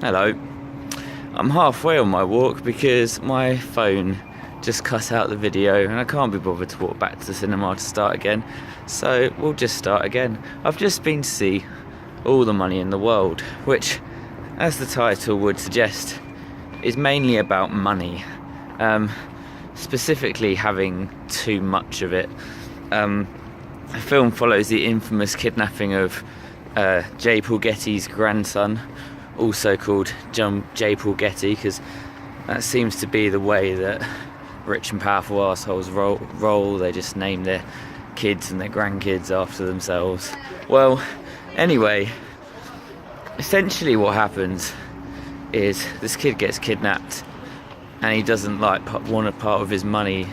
Hello. I'm halfway on my walk because my phone just cut out the video and I can't be bothered to walk back to the cinema to start again. So we'll just start again. I've just been to see All the Money in the World, which, as the title would suggest, is mainly about money. Specifically having too much of it. The film follows the infamous kidnapping of J. Paul Getty's grandson, also called J. Paul Getty, because that seems to be the way that rich and powerful assholes roll. They just name their kids and their grandkids after themselves. Well, anyway, essentially what happens is this kid gets kidnapped and he doesn't want a part of his money,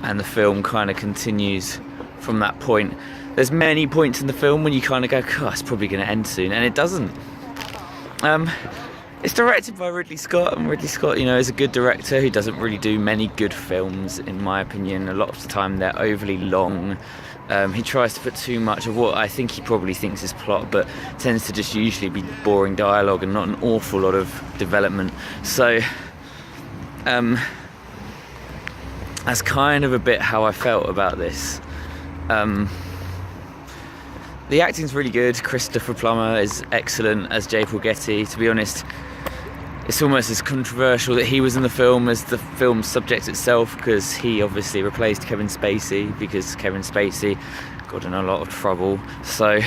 and the film kind of continues from that point. There's many points in the film when you kind of go, God, it's probably going to end soon, and it doesn't. It's directed by Ridley Scott, and Ridley Scott, is a good director who doesn't really do many good films, in my opinion. A lot of the time they're overly long. He tries to put too much of what I think he probably thinks is plot, but tends to just usually be boring dialogue and not an awful lot of development. So, that's kind of a bit how I felt about this. The acting's really good. Christopher Plummer is excellent as J. Paul Getty. To be honest, it's almost as controversial that he was in the film as the film's subject itself, because he obviously replaced Kevin Spacey, because Kevin Spacey got in a lot of trouble. So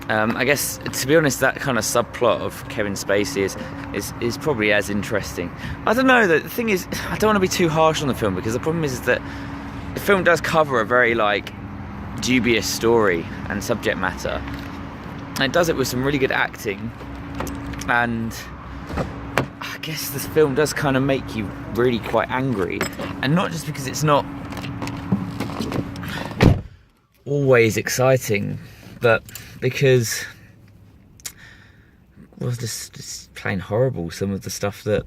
I guess, to be honest, that kind of subplot of Kevin Spacey is probably as interesting. I don't know, the thing is, I don't want to be too harsh on the film, because the problem is that the film does cover a very dubious story and subject matter, and it does it with some really good acting, and I guess this film does kind of make you really quite angry, and not just because it's not always exciting, but because just plain horrible, some of the stuff that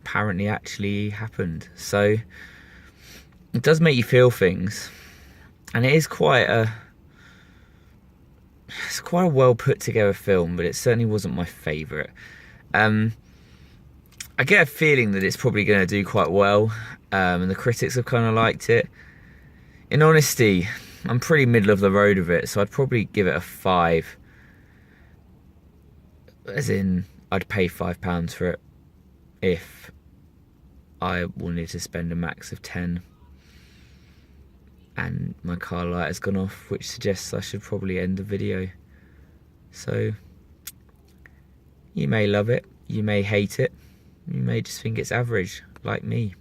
apparently actually happened. So it does make you feel things. And it is quite a well put together film, but it certainly wasn't my favourite. I get a feeling that it's probably going to do quite well, and the critics have kind of liked it. In honesty, I'm pretty middle of the road with it, so I'd probably give it a 5. As in, I'd pay £5 for it if I wanted to spend a max of 10. And my car light has gone off, which suggests I should probably end the video. So, you may love it, you may hate it, you may just think it's average, like me.